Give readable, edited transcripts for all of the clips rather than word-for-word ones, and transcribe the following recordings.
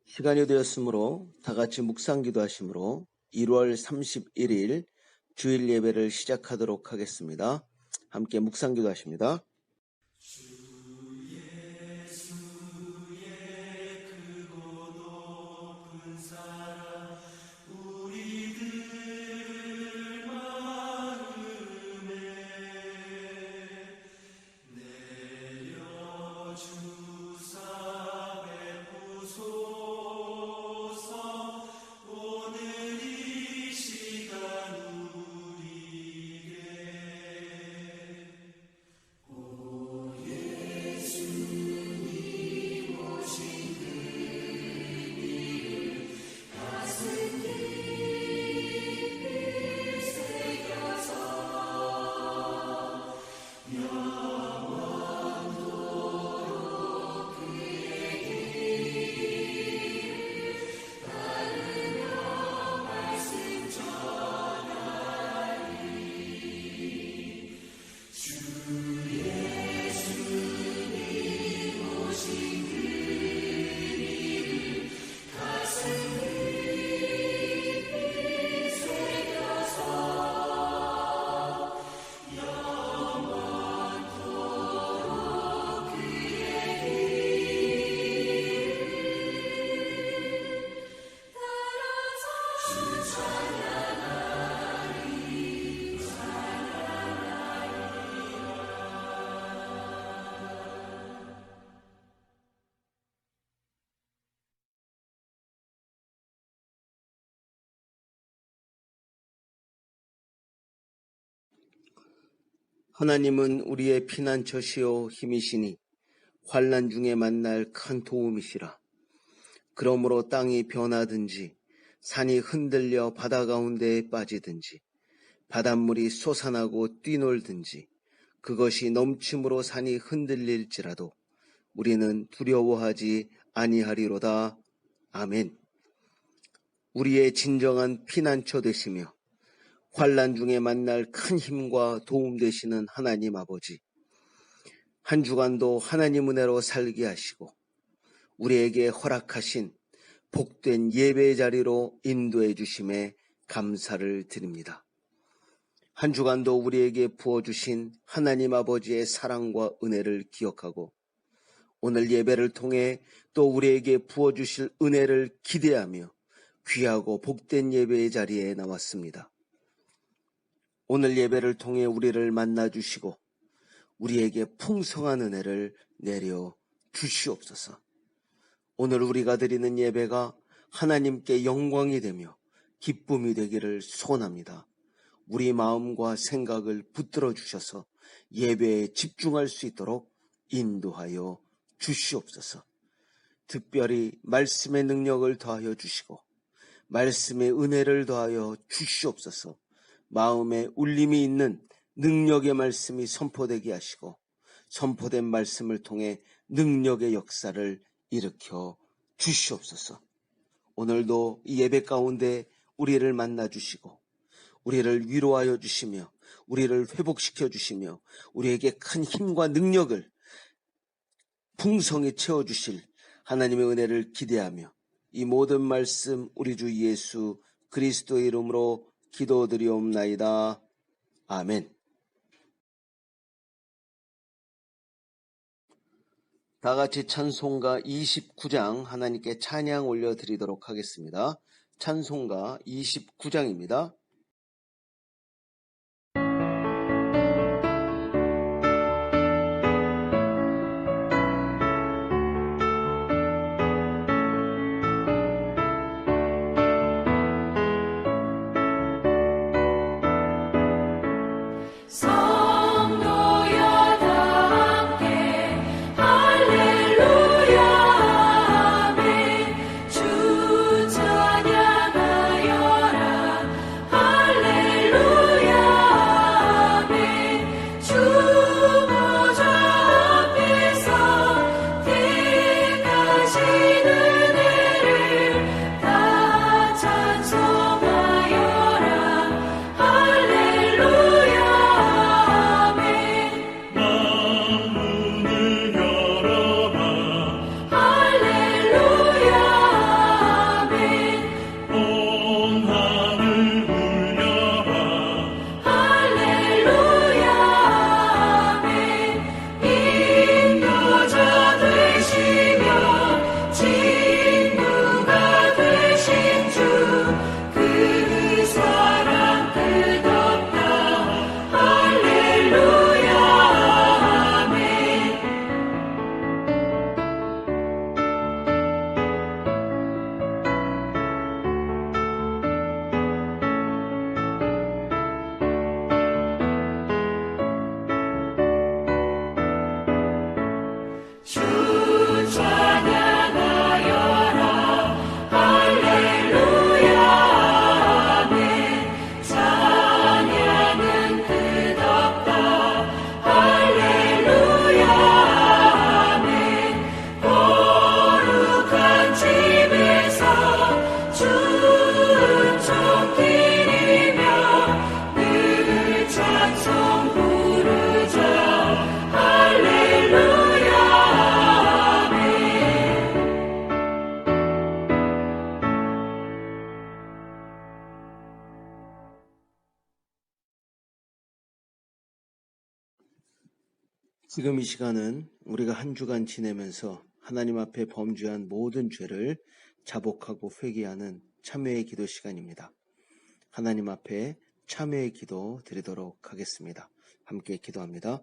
시간이 되었으므로 다 같이 묵상기도 하심으로 1월 31일 주일 예배를 시작하도록 하겠습니다. 함께 묵상기도 하십니다. 하나님은 우리의 피난처시요 힘이시니 환난 중에 만날 큰 도움이시라. 그러므로 땅이 변하든지 산이 흔들려 바다 가운데에 빠지든지 바닷물이 솟아나고 뛰놀든지 그것이 넘침으로 산이 흔들릴지라도 우리는 두려워하지 아니하리로다. 아멘. 우리의 진정한 피난처 되시며 환난 중에 만날 큰 힘과 도움 되시는 하나님 아버지, 한 주간도 하나님 은혜로 살게 하시고 우리에게 허락하신 복된 예배의 자리로 인도해 주심에 감사를 드립니다. 한 주간도 우리에게 부어주신 하나님 아버지의 사랑과 은혜를 기억하고 오늘 예배를 통해 또 우리에게 부어주실 은혜를 기대하며 귀하고 복된 예배의 자리에 나왔습니다. 오늘 예배를 통해 우리를 만나주시고 우리에게 풍성한 은혜를 내려 주시옵소서. 오늘 우리가 드리는 예배가 하나님께 영광이 되며 기쁨이 되기를 소원합니다. 우리 마음과 생각을 붙들어 주셔서 예배에 집중할 수 있도록 인도하여 주시옵소서. 특별히 말씀의 능력을 더하여 주시고 말씀의 은혜를 더하여 주시옵소서. 마음에 울림이 있는 능력의 말씀이 선포되게 하시고 선포된 말씀을 통해 능력의 역사를 일으켜 주시옵소서. 오늘도 이 예배 가운데 우리를 만나 주시고 우리를 위로하여 주시며 우리를 회복시켜 주시며 우리에게 큰 힘과 능력을 풍성히 채워주실 하나님의 은혜를 기대하며 이 모든 말씀 우리 주 예수 그리스도의 이름으로 기도드리옵나이다. 아멘. 다 같이 찬송가 29장 하나님께 찬양 올려드리도록 하겠습니다. 찬송가 29장입니다. 할렐루야 아멘 주 찬양하여라 지금 이 시간은 우리가 한 주간 지내면서 하나님 앞에 범죄한 모든 죄를 자복하고 회개하는 참회의 기도 시간입니다. 하나님 앞에 참회의 기도 드리도록 하겠습니다. 함께 기도합니다.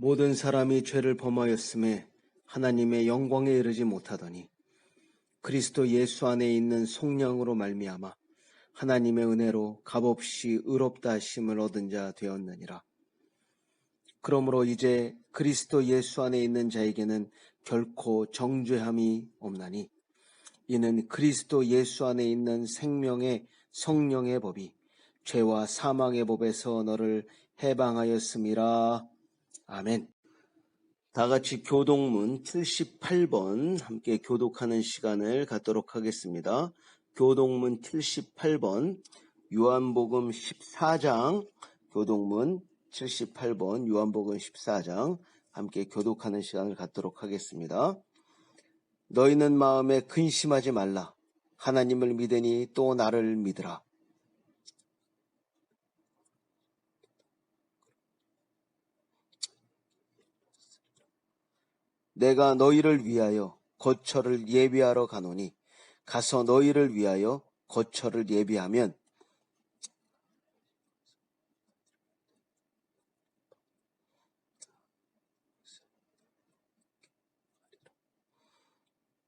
모든 사람이 죄를 범하였음에 하나님의 영광에 이르지 못하더니 그리스도 예수 안에 있는 속량으로 말미암아 하나님의 은혜로 값없이 의롭다 하심을 얻은 자 되었느니라. 그러므로 이제 그리스도 예수 안에 있는 자에게는 결코 정죄함이 없나니 이는 그리스도 예수 안에 있는 생명의 성령의 법이 죄와 사망의 법에서 너를 해방하였음이라. 아멘. 다 같이 교독문 78번 함께 교독하는 시간을 갖도록 하겠습니다. 교독문 78번 요한복음 14장, 교독문 78번 요한복음 14장 함께 교독하는 시간을 갖도록 하겠습니다. 너희는 마음에 근심하지 말라. 하나님을 믿으니 또 나를 믿으라. 내가 너희를 위하여 거처를 예비하러 가노니 가서 너희를 위하여 거처를 예비하면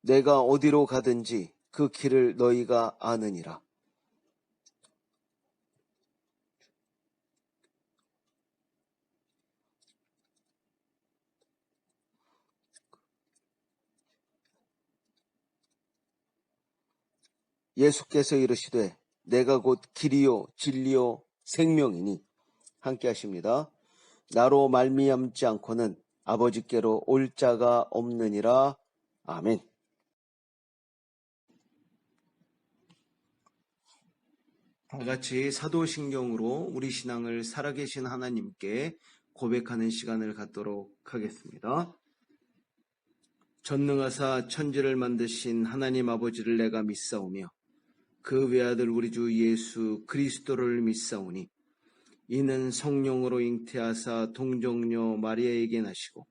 내가 어디로 가든지 그 길을 너희가 아느니라. 예수께서 이르시되 내가 곧 길이요 진리요 생명이니 함께 하십니다. 나로 말미암지 않고는 아버지께로 올 자가 없느니라. 아멘. 다 같이 사도신경으로 우리 신앙을 살아계신 하나님께 고백하는 시간을 갖도록 하겠습니다. 전능하사 천지를 만드신 하나님 아버지를 내가 믿사오며 그 외아들 우리 주 예수 그리스도를 믿사오니 이는 성령으로 잉태하사 동정녀 마리아에게 나시고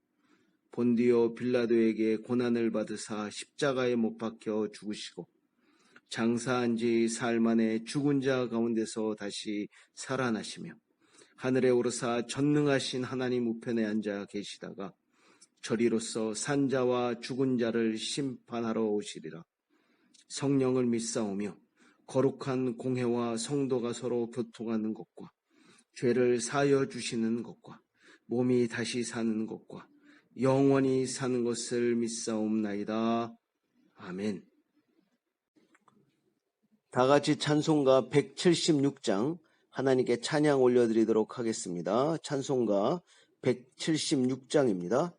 본디오 빌라도에게 고난을 받으사 십자가에 못 박혀 죽으시고 장사한 지 사흘 만에 죽은 자 가운데서 다시 살아나시며 하늘에 오르사 전능하신 하나님 우편에 앉아 계시다가 저리로서 산자와 죽은 자를 심판하러 오시리라. 성령을 믿사오며 거룩한 공회와 성도가 서로 교통하는 것과 죄를 사하여 주시는 것과 몸이 다시 사는 것과 영원히 사는 것을 믿사옵나이다. 아멘. 다 같이 찬송가 176장 하나님께 찬양 올려드리도록 하겠습니다. 찬송가 176장입니다.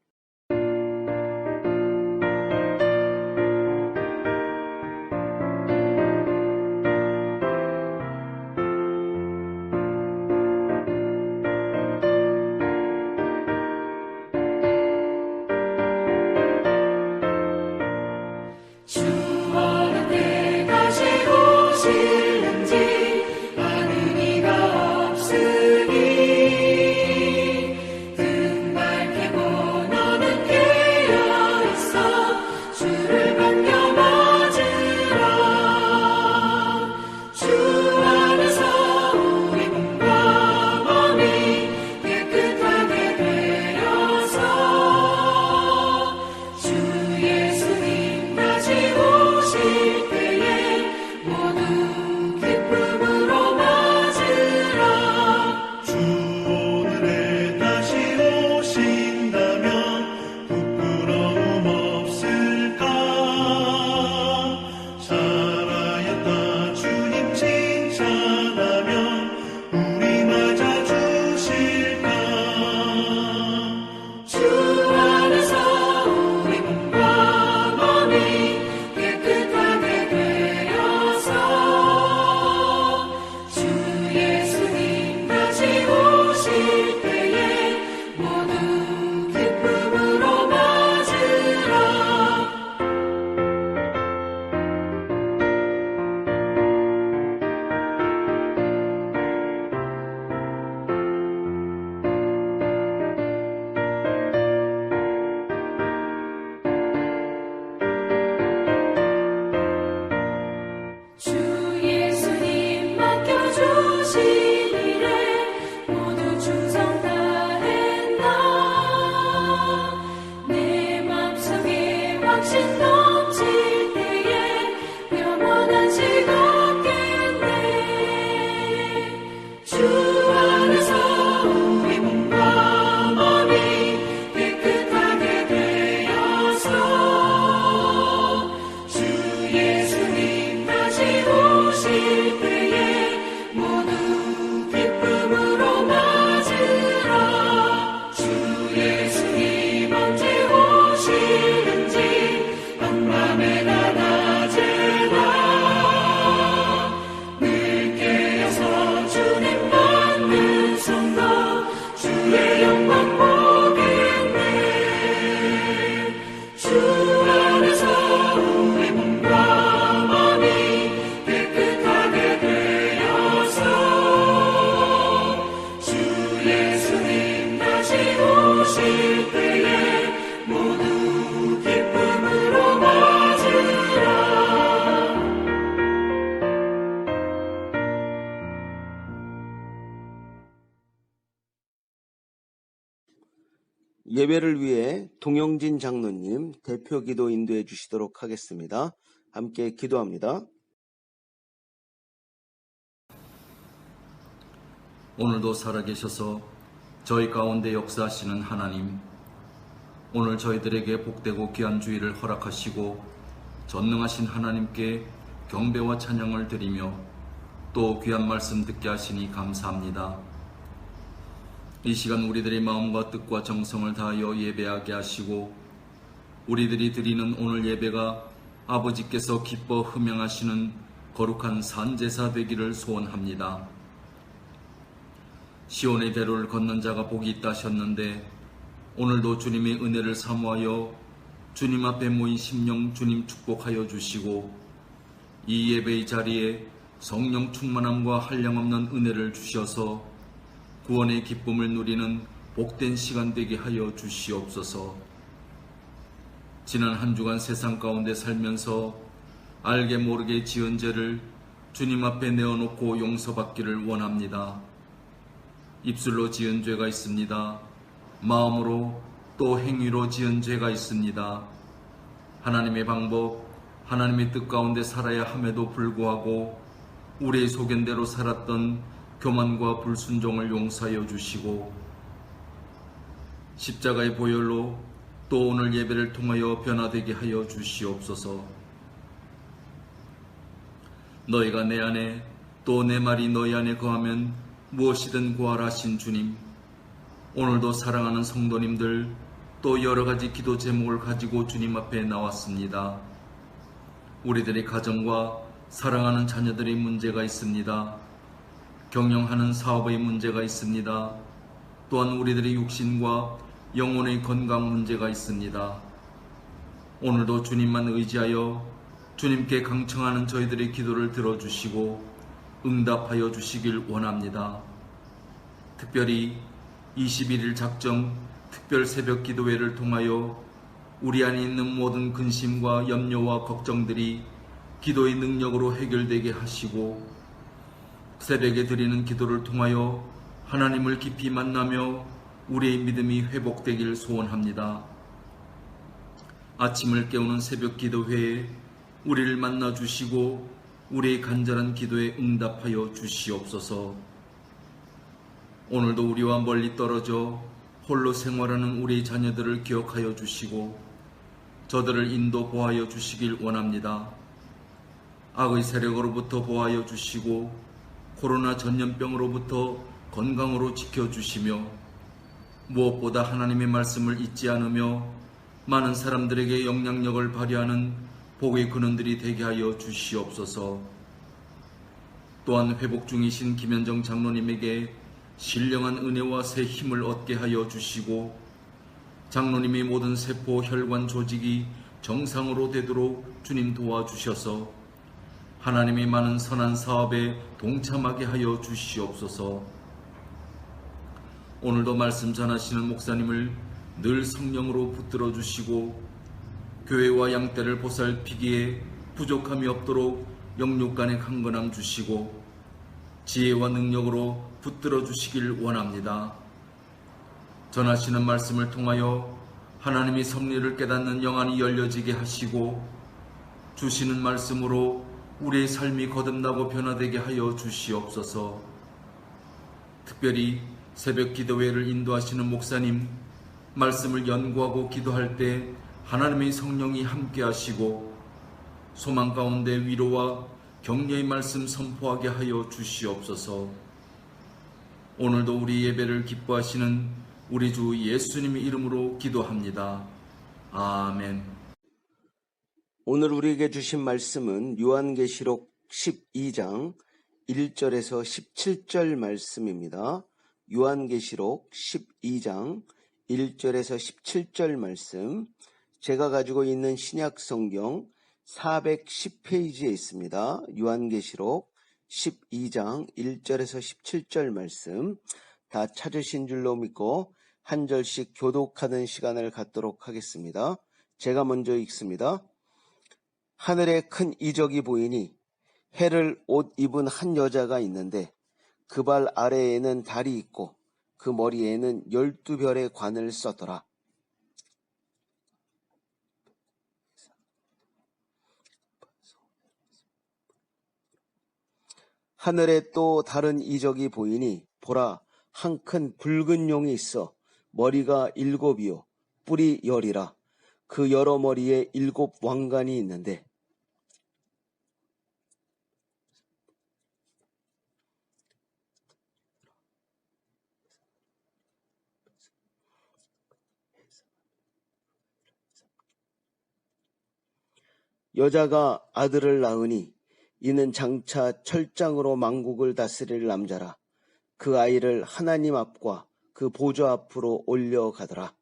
예배를 위해 동영진 장로님 대표 기도 인도해 주시도록 하겠습니다. 함께 기도합니다. 오늘도 살아계셔서 저희 가운데 역사하시는 하나님, 오늘 저희들에게 복되고 귀한 주일을 허락하시고 전능하신 하나님께 경배와 찬양을 드리며 또 귀한 말씀 듣게 하시니 감사합니다. 이 시간 우리들의 마음과 뜻과 정성을 다하여 예배하게 하시고 우리들이 드리는 오늘 예배가 아버지께서 기뻐 흠양하시는 거룩한 산제사 되기를 소원합니다. 시온의 대로를 걷는 자가 복이 있다 하셨는데 오늘도 주님의 은혜를 사모하여 주님 앞에 모인 심령 주님 축복하여 주시고 이 예배의 자리에 성령 충만함과 한량없는 은혜를 주셔서 구원의 기쁨을 누리는 복된 시간 되게 하여 주시옵소서. 지난 한 주간 세상 가운데 살면서 알게 모르게 지은 죄를 주님 앞에 내어놓고 용서받기를 원합니다. 입술로 지은 죄가 있습니다. 마음으로 또 행위로 지은 죄가 있습니다. 하나님의 방법, 하나님의 뜻 가운데 살아야 함에도 불구하고 우리의 소견대로 살았던 교만과 불순종을 용서하여 주시고 십자가의 보혈로 또 오늘 예배를 통하여 변화되게 하여 주시옵소서. 너희가 내 안에 또 내 말이 너희 안에 거하면 무엇이든 구하라 하신 주님, 오늘도 사랑하는 성도님들 또 여러 가지 기도 제목을 가지고 주님 앞에 나왔습니다. 우리들의 가정과 사랑하는 자녀들의 문제가 있습니다. 경영하는 사업의 문제가 있습니다. 또한 우리들의 육신과 영혼의 건강 문제가 있습니다. 오늘도 주님만 의지하여 주님께 강청하는 저희들의 기도를 들어주시고 응답하여 주시길 원합니다. 특별히 21일 작정 특별 새벽 기도회를 통하여 우리 안에 있는 모든 근심과 염려와 걱정들이 기도의 능력으로 해결되게 하시고 새벽에 드리는 기도를 통하여 하나님을 깊이 만나며 우리의 믿음이 회복되길 소원합니다. 아침을 깨우는 새벽 기도회에 우리를 만나 주시고 우리의 간절한 기도에 응답하여 주시옵소서. 오늘도 우리와 멀리 떨어져 홀로 생활하는 우리 자녀들을 기억하여 주시고 저들을 인도 보하여 주시길 원합니다. 악의 세력으로부터 보하여 주시고 코로나 전염병으로부터 건강으로 지켜주시며 무엇보다 하나님의 말씀을 잊지 않으며 많은 사람들에게 영향력을 발휘하는 복의 근원들이 되게 하여 주시옵소서. 또한 회복 중이신 김현정 장로님에게 신령한 은혜와 새 힘을 얻게 하여 주시고 장로님의 모든 세포 혈관 조직이 정상으로 되도록 주님 도와주셔서 하나님의 많은 선한 사업에 동참하게 하여 주시옵소서. 오늘도 말씀 전하시는 목사님을 늘 성령으로 붙들어 주시고 교회와 양떼를 보살피기에 부족함이 없도록 영육간의 강건함 주시고 지혜와 능력으로 붙들어 주시길 원합니다. 전하시는 말씀을 통하여 하나님의 섭리를 깨닫는 영안이 열려지게 하시고 주시는 말씀으로 우리의 삶이 거듭나고 변화되게 하여 주시옵소서. 특별히 새벽 기도회를 인도하시는 목사님, 말씀을 연구하고 기도할 때 하나님의 성령이 함께 하시고 소망 가운데 위로와 격려의 말씀 선포하게 하여 주시옵소서. 오늘도 우리 예배를 기뻐하시는 우리 주 예수님의 이름으로 기도합니다. 아멘. 오늘 우리에게 주신 말씀은 요한계시록 12장 1절에서 17절 말씀입니다. 요한계시록 12장 1절에서 17절 말씀, 제가 가지고 있는 신약 성경 410페이지에 있습니다. 요한계시록 12장 1절에서 17절 말씀 다 찾으신 줄로 믿고 한 절씩 교독하는 시간을 갖도록 하겠습니다. 제가 먼저 읽습니다. 하늘에 큰 이적이 보이니 해를 옷 입은 한 여자가 있는데 그 발 아래에는 달이 있고 그 머리에는 12별의 관을 썼더라. 하늘에 또 다른 이적이 보이니 보라, 한 큰 붉은 용이 있어 머리가 7이요 뿔이 10이라. 그 여러 머리에 7 왕관이 있는데 여자가 아들을 낳으니 이는 장차 철장으로 만국을 다스릴 남자라. 그 아이를 하나님 앞과 그 보좌 앞으로 올려가더라.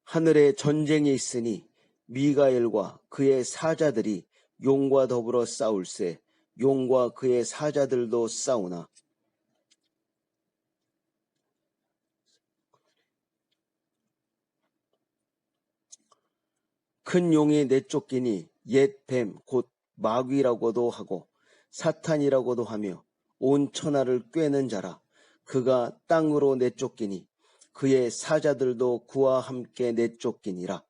하늘에 전쟁이 있으니 미가엘과 그의 사자들이 용과 더불어 싸울세. 용과 그의 사자들도 싸우나 큰 용이 내쫓기니 옛 뱀 곧 마귀라고도 하고 사탄이라고도 하며 온 천하를 꿰는 자라. 그가 땅으로 내쫓기니 그의 사자들도 그와 함께 내쫓기니라.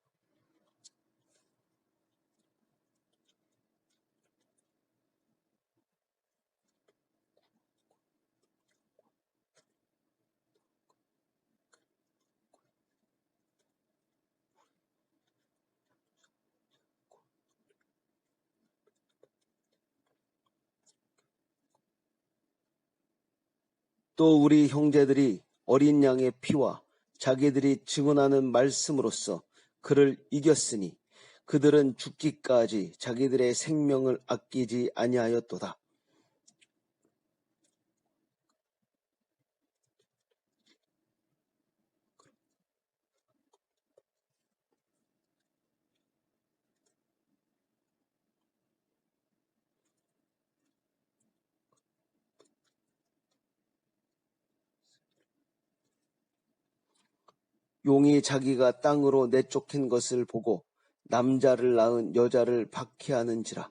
또 우리 형제들이 어린 양의 피와 자기들이 증언하는 말씀으로써 그를 이겼으니 그들은 죽기까지 자기들의 생명을 아끼지 아니하였도다. 용이 자기가 땅으로 내쫓긴 것을 보고 남자를 낳은 여자를 박해하는지라.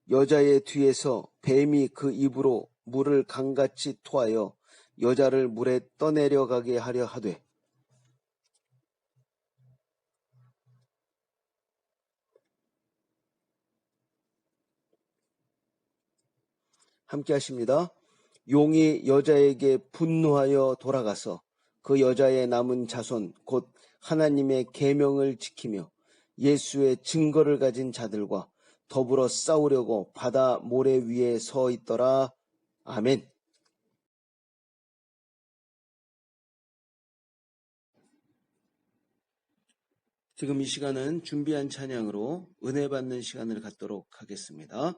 여자의 뒤에서 뱀이 그 입으로 물을 강같이 토하여 여자를 물에 떠내려가게 하려 하되 함께 하십니다. 용이 여자에게 분노하여 돌아가서 그 여자의 남은 자손 곧 하나님의 계명을 지키며 예수의 증거를 가진 자들과 더불어 싸우려고 바다 모래 위에 서 있더라. 아멘. 지금 이 시간은 준비한 찬양으로 은혜 받는 시간을 갖도록 하겠습니다.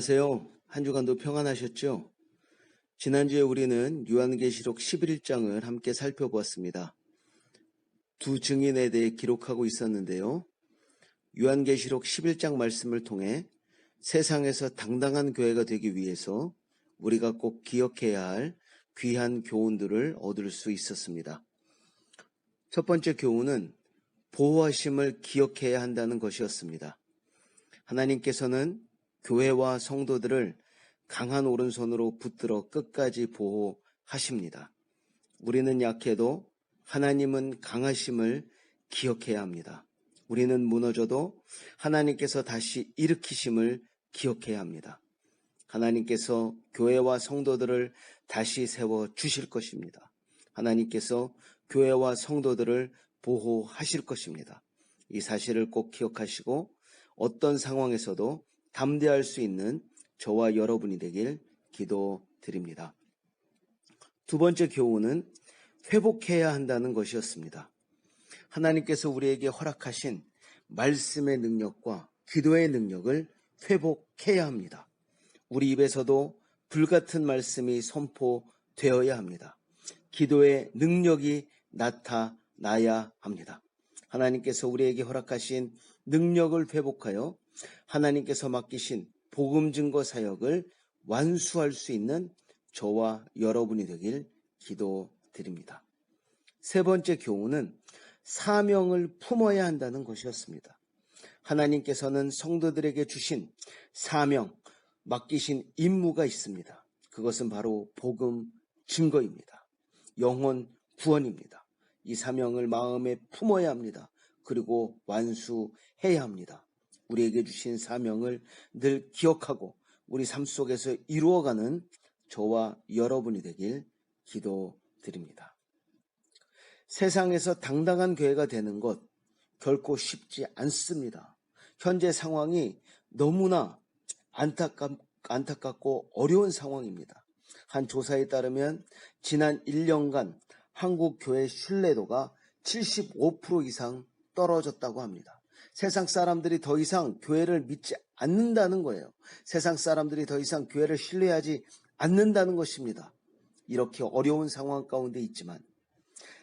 안녕하세요. 한 주간도 평안하셨죠? 지난주에 우리는 요한계시록 11장을 함께 살펴보았습니다. 두 증인에 대해 기록하고 있었는데요. 요한계시록 11장 말씀을 통해 세상에서 당당한 교회가 되기 위해서 우리가 꼭 기억해야 할 귀한 교훈들을 얻을 수 있었습니다. 첫 번째 교훈은 보호하심을 기억해야 한다는 것이었습니다. 하나님께서는 교회와 성도들을 강한 오른손으로 붙들어 끝까지 보호하십니다. 우리는 약해도 하나님은 강하심을 기억해야 합니다. 우리는 무너져도 하나님께서 다시 일으키심을 기억해야 합니다. 하나님께서 교회와 성도들을 다시 세워 주실 것입니다. 하나님께서 교회와 성도들을 보호하실 것입니다. 이 사실을 꼭 기억하시고 어떤 상황에서도 담대할 수 있는 저와 여러분이 되길 기도드립니다. 두 번째 교훈은 회복해야 한다는 것이었습니다. 하나님께서 우리에게 허락하신 말씀의 능력과 기도의 능력을 회복해야 합니다. 우리 입에서도 불같은 말씀이 선포되어야 합니다. 기도의 능력이 나타나야 합니다. 하나님께서 우리에게 허락하신 능력을 회복하여 하나님께서 맡기신 복음 증거 사역을 완수할 수 있는 저와 여러분이 되길 기도드립니다. 세 번째 교훈은 사명을 품어야 한다는 것이었습니다. 하나님께서는 성도들에게 주신 사명, 맡기신 임무가 있습니다. 그것은 바로 복음 증거입니다. 영혼 구원입니다. 이 사명을 마음에 품어야 합니다. 그리고 완수해야 합니다. 우리에게 주신 사명을 늘 기억하고 우리 삶 속에서 이루어가는 저와 여러분이 되길 기도드립니다. 세상에서 당당한 교회가 되는 것 결코 쉽지 않습니다. 현재 상황이 너무나 안타깝고 어려운 상황입니다. 한 조사에 따르면 지난 1년간 한국 교회 신뢰도가 75% 이상 떨어졌다고 합니다. 세상 사람들이 더 이상 교회를 믿지 않는다는 거예요. 세상 사람들이 더 이상 교회를 신뢰하지 않는다는 것입니다. 이렇게 어려운 상황 가운데 있지만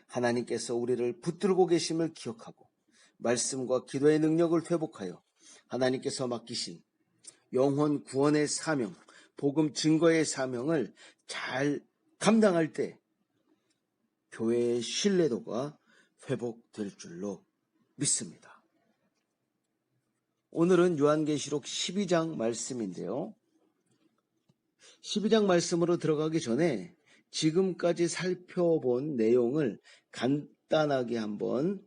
하나님께서 우리를 붙들고 계심을 기억하고 말씀과 기도의 능력을 회복하여 하나님께서 맡기신 영혼 구원의 사명, 복음 증거의 사명을 잘 감당할 때 교회의 신뢰도가 회복될 줄로 믿습니다. 오늘은 요한계시록 12장 말씀인데요. 12장 말씀으로 들어가기 전에 지금까지 살펴본 내용을 간단하게 한번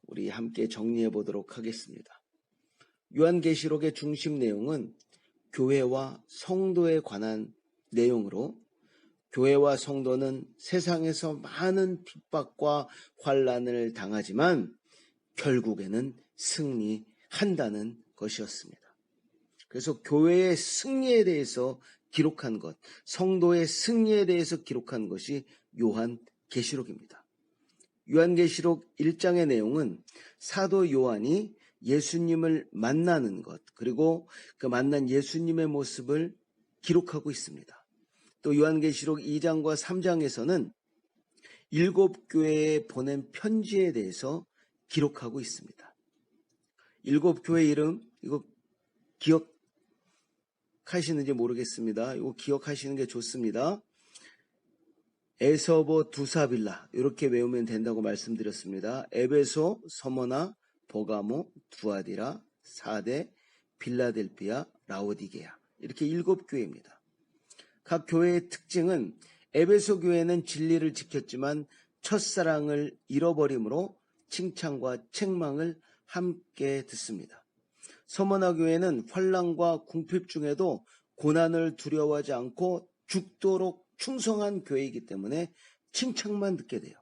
우리 함께 정리해 보도록 하겠습니다. 요한계시록의 중심 내용은 교회와 성도에 관한 내용으로 교회와 성도는 세상에서 많은 핍박과 환난을 당하지만 결국에는 승리한다는 것이었습니다. 그래서 교회의 승리에 대해서 기록한 것, 성도의 승리에 대해서 기록한 것이 요한계시록입니다. 요한계시록 1장의 내용은 사도 요한이 예수님을 만나는 것, 그리고 그 만난 예수님의 모습을 기록하고 있습니다. 또 요한계시록 2장과 3장에서는 7교회에 보낸 편지에 대해서 기록하고 있습니다. 7교회 이름 이거 기억하시는지 모르겠습니다. 이거 기억하시는 게 좋습니다. 에서보, 두사빌라 이렇게 외우면 된다고 말씀드렸습니다. 에베소, 서머나, 버가모, 두아디라, 사데, 빌라델피아, 라오디게아 이렇게 7교회입니다. 각 교회의 특징은 에베소 교회는 진리를 지켰지만 첫사랑을 잃어버림으로 칭찬과 책망을 함께 듣습니다. 서머나 교회는 환난과 궁핍 중에도 고난을 두려워하지 않고 죽도록 충성한 교회이기 때문에 칭찬만 듣게 돼요.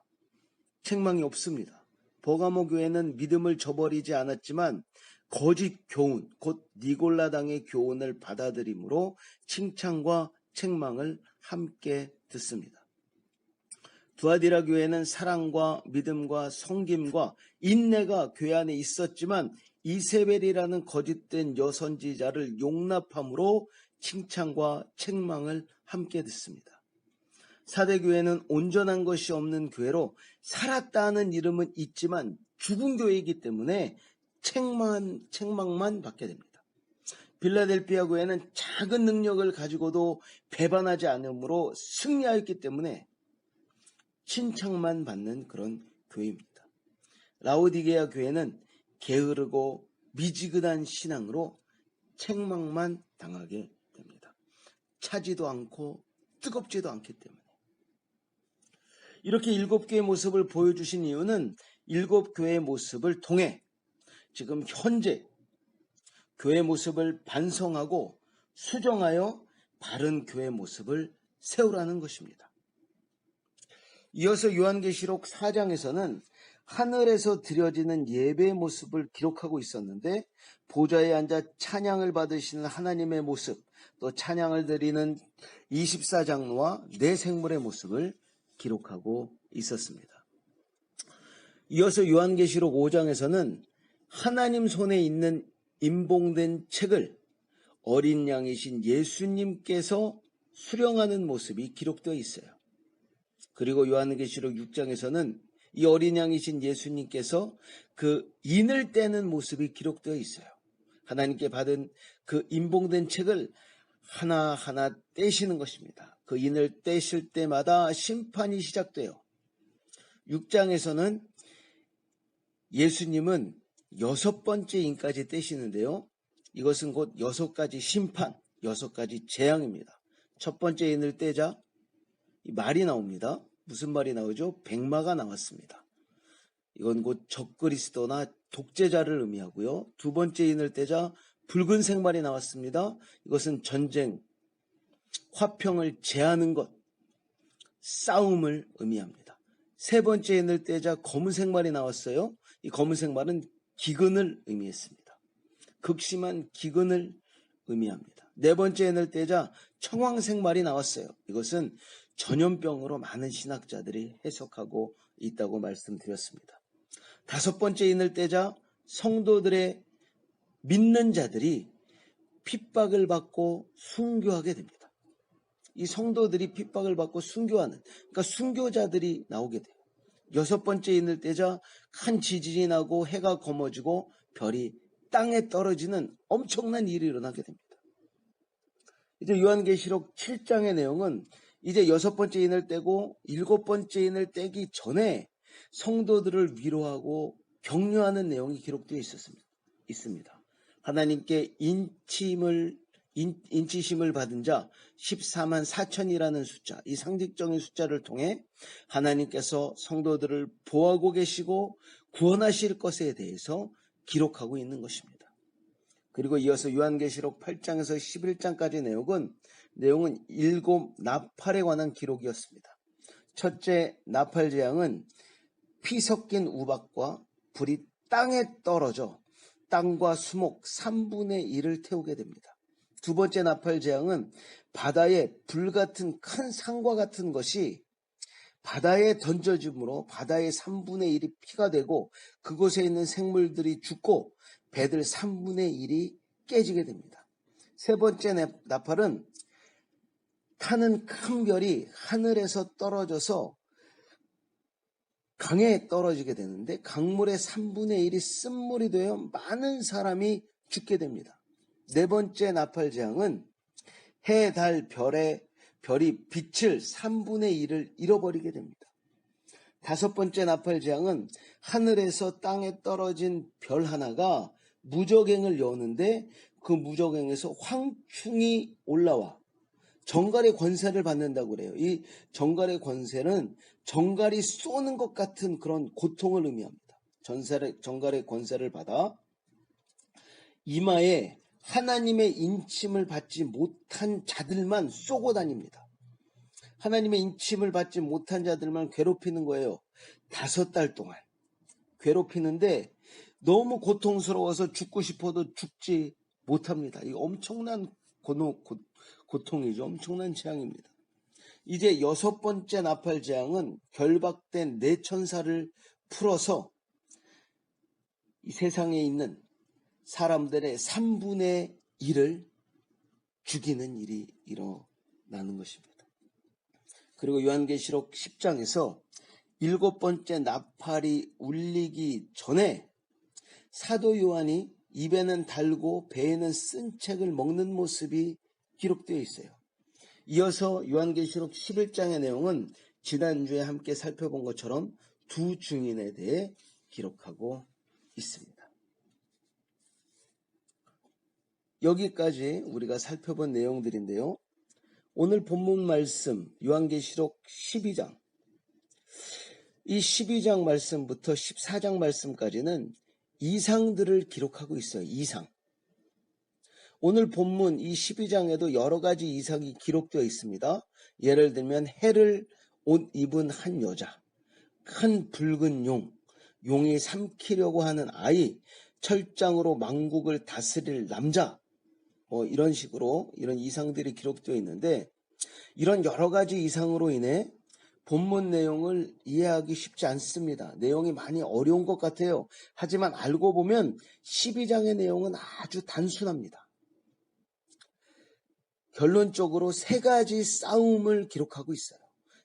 책망이 없습니다. 버가모 교회는 믿음을 저버리지 않았지만 거짓 교훈, 곧 니골라당의 교훈을 받아들임으로 칭찬과 책망을 함께 듣습니다. 두아디라 교회는 사랑과 믿음과 섬김과 인내가 교회 안에 있었지만 이세벨이라는 거짓된 여선지자를 용납함으로 칭찬과 책망을 함께 듣습니다. 사대교회는 온전한 것이 없는 교회로 살았다는 이름은 있지만 죽은 교회이기 때문에 책망만 받게 됩니다. 빌라델피아 교회는 작은 능력을 가지고도 배반하지 않으므로 승리하였기 때문에 칭찬만 받는 그런 교회입니다. 라오디게아 교회는 게으르고 미지근한 신앙으로 책망만 당하게 됩니다. 차지도 않고 뜨겁지도 않기 때문에. 이렇게 7교의 모습을 보여주신 이유는 7교의 모습을 통해 지금 현재 교회 모습을 반성하고 수정하여 바른 교회 모습을 세우라는 것입니다. 이어서 요한계시록 4장에서는 하늘에서 드려지는 예배의 모습을 기록하고 있었는데 보좌에 앉아 찬양을 받으시는 하나님의 모습, 또 찬양을 드리는 24장로와 네 생물의 모습을 기록하고 있었습니다. 이어서 요한계시록 5장에서는 하나님 손에 있는 임봉된 책을 어린 양이신 예수님께서 수령하는 모습이 기록되어 있어요. 그리고 요한계시록 6장에서는 이 어린 양이신 예수님께서 그 인을 떼는 모습이 기록되어 있어요. 하나님께 받은 그 임봉된 책을 하나하나 떼시는 것입니다. 그 인을 떼실 때마다 심판이 시작돼요. 6장에서는 예수님은 6번째 인까지 떼시는데요. 이것은 곧 6가지 심판, 6가지 재앙입니다. 첫 번째 인을 떼자 말이 나옵니다. 무슨 말이 나오죠? 백마가 나왔습니다. 이건 곧 적그리스도나 독재자를 의미하고요. 두 번째 인을 떼자 붉은색 말이 나왔습니다. 이것은 전쟁, 화평을 제하는 것, 싸움을 의미합니다. 세 번째 인을 떼자 검은색 말이 나왔어요. 이 검은색 말은 기근을 의미했습니다. 극심한 기근을 의미합니다. 네 번째 인을 떼자 청황색 말이 나왔어요. 이것은 전염병으로 많은 신학자들이 해석하고 있다고 말씀드렸습니다. 다섯 번째 인을 떼자 성도들의 믿는 자들이 핍박을 받고 순교하게 됩니다. 이 성도들이 핍박을 받고 순교하는, 그러니까 순교자들이 나오게 돼요. 여섯 번째 인을 떼자 큰 지진이 나고 해가 검어지고 별이 땅에 떨어지는 엄청난 일이 일어나게 됩니다. 이제 요한계시록 7장의 내용은 이제 여섯 번째 인을 떼고 일곱 번째 인을 떼기 전에 성도들을 위로하고 격려하는 내용이 기록되어 있습니다. 하나님께 인치심을 받은 자 14만 4천이라는 숫자, 이 상징적인 숫자를 통해 하나님께서 성도들을 보호하고 계시고 구원하실 것에 대해서 기록하고 있는 것입니다. 그리고 이어서 요한계시록 8장에서 11장까지 내용은 7 나팔에 관한 기록이었습니다. 첫째 나팔 재앙은 피 섞인 우박과 불이 땅에 떨어져 땅과 수목 3분의 1을 태우게 됩니다. 두 번째 나팔 재앙은 바다에 불같은 큰 상과 같은 것이 바다에 던져짐으로 바다의 3분의 1이 피가 되고 그곳에 있는 생물들이 죽고 배들 3분의 1이 깨지게 됩니다. 세 번째 나팔은 타는 큰 별이 하늘에서 떨어져서 강에 떨어지게 되는데 강물의 3분의 1이 쓴물이 되어 많은 사람이 죽게 됩니다. 네 번째 나팔 재앙은 해, 달, 별이 빛을 3분의 1을 잃어버리게 됩니다. 다섯 번째 나팔 재앙은 하늘에서 땅에 떨어진 별 하나가 무저갱을 여는데 그 무저갱에서 황충이 올라와 정갈의 권세를 받는다고 그래요. 이 정갈의 권세는 정갈이 쏘는 것 같은 그런 고통을 의미합니다. 정갈의 권세를 받아 이마에 하나님의 인침을 받지 못한 자들만 쏘고 다닙니다. 하나님의 인침을 받지 못한 자들만 괴롭히는 거예요. 5달 동안 괴롭히는데 너무 고통스러워서 죽고 싶어도 죽지 못합니다. 이 엄청난 고통이죠. 엄청난 재앙입니다. 이제 여섯 번째 나팔 재앙은 결박된 네 천사를 풀어서 이 세상에 있는 사람들의 3분의 1을 죽이는 일이 일어나는 것입니다. 그리고 요한계시록 10장에서 7번째 나팔이 울리기 전에 사도 요한이 입에는 달고 배에는 쓴 책을 먹는 모습이 기록되어 있어요. 이어서 요한계시록 11장의 내용은 지난주에 함께 살펴본 것처럼 두 증인에 대해 기록하고 있습니다. 여기까지 우리가 살펴본 내용들인데요. 오늘 본문 말씀 요한계시록 12장, 이 12장 말씀부터 14장 말씀까지는 이상들을 기록하고 있어요. 이상. 오늘 본문 이 12장에도 여러 가지 이상이 기록되어 있습니다. 예를 들면 해를 옷 입은 한 여자, 큰 붉은 용이 삼키려고 하는 아이, 철장으로 만국을 다스릴 남자, 이런 식으로 이런 이상들이 기록되어 있는데, 이런 여러 가지 이상으로 인해 본문 내용을 이해하기 쉽지 않습니다. 내용이 많이 어려운 것 같아요. 하지만 알고 보면 12장의 내용은 아주 단순합니다. 결론적으로 세 가지 싸움을 기록하고 있어요.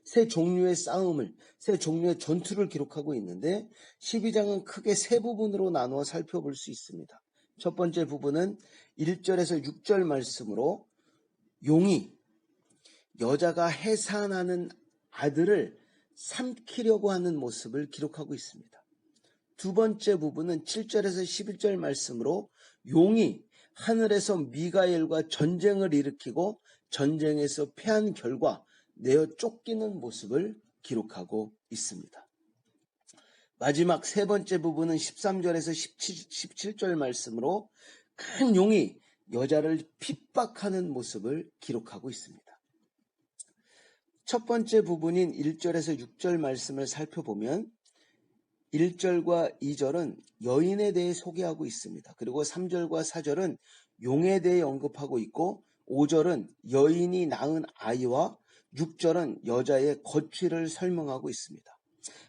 세 종류의 싸움을, 세 종류의 전투를 기록하고 있는데 12장은 크게 세 부분으로 나누어 살펴볼 수 있습니다. 첫 번째 부분은 1절에서 6절 말씀으로 용이 여자가 해산하는 아들을 삼키려고 하는 모습을 기록하고 있습니다. 두 번째 부분은 7절에서 11절 말씀으로 용이 하늘에서 미가엘과 전쟁을 일으키고 전쟁에서 패한 결과 내어 쫓기는 모습을 기록하고 있습니다. 마지막 세 번째 부분은 13절에서 17절 말씀으로 큰 용이 여자를 핍박하는 모습을 기록하고 있습니다. 첫 번째 부분인 1절에서 6절 말씀을 살펴보면 1절과 2절은 여인에 대해 소개하고 있습니다. 그리고 3절과 4절은 용에 대해 언급하고 있고 5절은 여인이 낳은 아이와 6절은 여자의 거취를 설명하고 있습니다.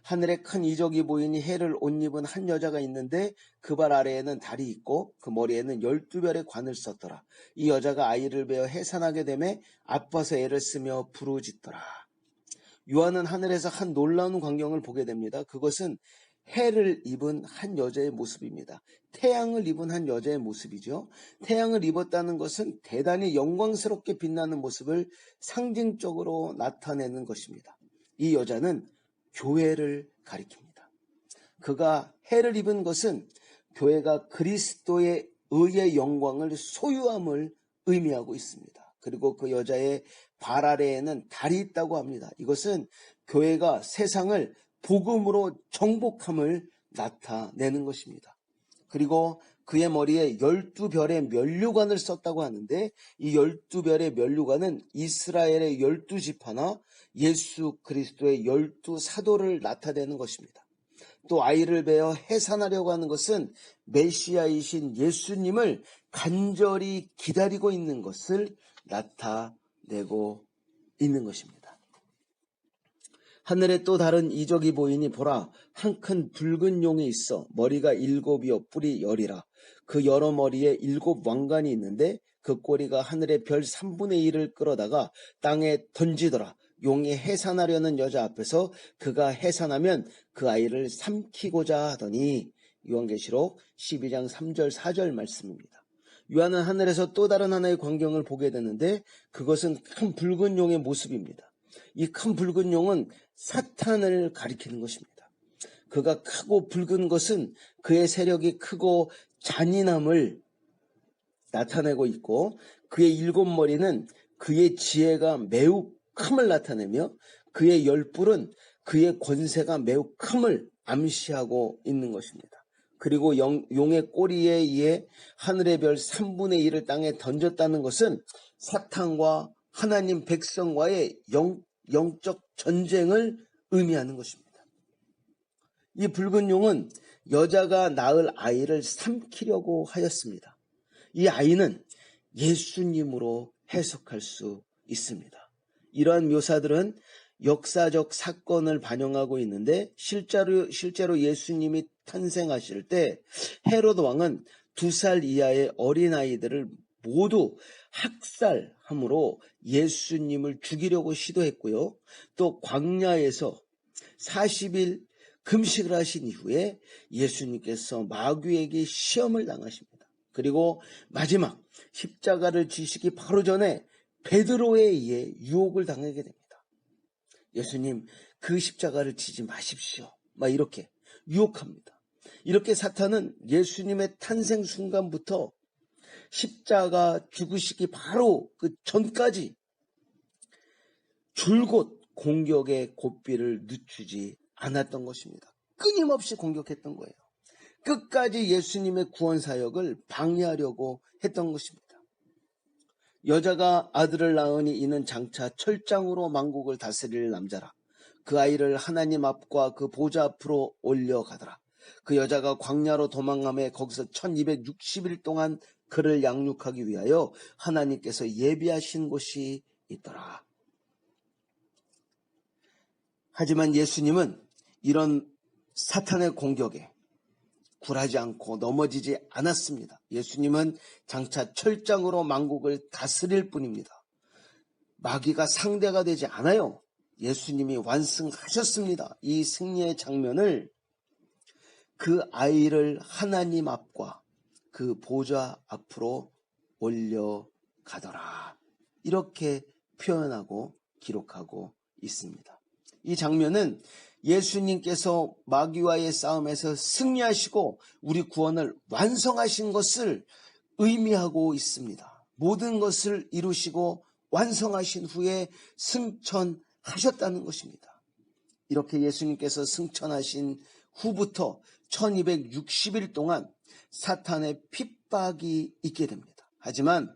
하늘에 큰 이적이 보이니 해를 옷 입은 한 여자가 있는데 그 발 아래에는 달이 있고 그 머리에는 12별의 관을 썼더라. 이 여자가 아이를 베어 해산하게 되매 아파서 애를 쓰며 부르짖더라. 요한은 하늘에서 한 놀라운 광경을 보게 됩니다. 그것은 해를 입은 한 여자의 모습입니다. 태양을 입은 한 여자의 모습이죠. 태양을 입었다는 것은 대단히 영광스럽게 빛나는 모습을 상징적으로 나타내는 것입니다. 이 여자는 교회를 가리킵니다. 그가 해를 입은 것은 교회가 그리스도의 의의 영광을 소유함을 의미하고 있습니다. 그리고 그 여자의 발 아래에는 달이 있다고 합니다. 이것은 교회가 세상을 복음으로 정복함을 나타내는 것입니다. 그리고 그의 머리에 12별의 면류관을 썼다고 하는데 이 12별의 면류관은 이스라엘의 12지파나 예수 그리스도의 12사도를 나타내는 것입니다. 또 아이를 베어 해산하려고 하는 것은 메시아이신 예수님을 간절히 기다리고 있는 것을 나타내고 있는 것입니다. 하늘에 또 다른 이적이 보이니 보라, 한 큰 붉은 용이 있어 머리가 7이요 뿔이 10이라. 그 여러 머리에 7 왕관이 있는데 그 꼬리가 하늘의 별 3분의 1을 끌어다가 땅에 던지더라. 용이 해산하려는 여자 앞에서 그가 해산하면 그 아이를 삼키고자 하더니, 요한계시록 12장 3절 4절 말씀입니다. 요한은 하늘에서 또 다른 하나의 광경을 보게 되는데 그것은 큰 붉은 용의 모습입니다. 이 큰 붉은 용은 사탄을 가리키는 것입니다. 그가 크고 붉은 것은 그의 세력이 크고 잔인함을 나타내고 있고 그의 7머리는 그의 지혜가 매우 큼을 나타내며 그의 10뿔은 그의 권세가 매우 큼을 암시하고 있는 것입니다. 그리고 용의 꼬리에 의해 하늘의 별 3분의 1을 땅에 던졌다는 것은 사탄과 하나님 백성과의 영적 전쟁을 의미하는 것입니다. 이 붉은 용은 여자가 낳을 아이를 삼키려고 하였습니다. 이 아이는 예수님으로 해석할 수 있습니다. 이러한 묘사들은 역사적 사건을 반영하고 있는데 실제로 예수님이 탄생하실 때 헤롯 왕은 2살 이하의 어린아이들을 모두 학살함으로 예수님을 죽이려고 시도했고요. 또 광야에서 40일 금식을 하신 이후에 예수님께서 마귀에게 시험을 당하십니다. 그리고 마지막 십자가를 지시기 바로 전에 베드로에 의해 유혹을 당하게 됩니다. 예수님, 그 십자가를 지지 마십시오. 막 이렇게 유혹합니다. 이렇게 사탄은 예수님의 탄생 순간부터 십자가 죽으시기 바로 그 전까지 줄곧 공격의 고삐를 늦추지 않았던 것입니다. 끊임없이 공격했던 거예요. 끝까지 예수님의 구원 사역을 방해하려고 했던 것입니다. 여자가 아들을 낳으니 이는 장차 철장으로 만국을 다스릴 남자라. 그 아이를 하나님 앞과 그 보좌 앞으로 올려가더라. 그 여자가 광야로 도망하며 거기서 1260일 동안 그를 양육하기 위하여 하나님께서 예비하신 곳이 있더라. 하지만 예수님은 이런 사탄의 공격에 굴하지 않고 넘어지지 않았습니다. 예수님은 장차 철장으로 만국을 다스릴 뿐입니다. 마귀가 상대가 되지 않아요. 예수님이 완승하셨습니다. 이 승리의 장면을 그 아이를 하나님 앞과 그 보좌 앞으로 올려가더라. 이렇게 표현하고 기록하고 있습니다. 이 장면은 예수님께서 마귀와의 싸움에서 승리하시고 우리 구원을 완성하신 것을 의미하고 있습니다. 모든 것을 이루시고 완성하신 후에 승천하셨다는 것입니다. 이렇게 예수님께서 승천하신 후부터 1260일 동안 사탄의 핍박이 있게 됩니다. 하지만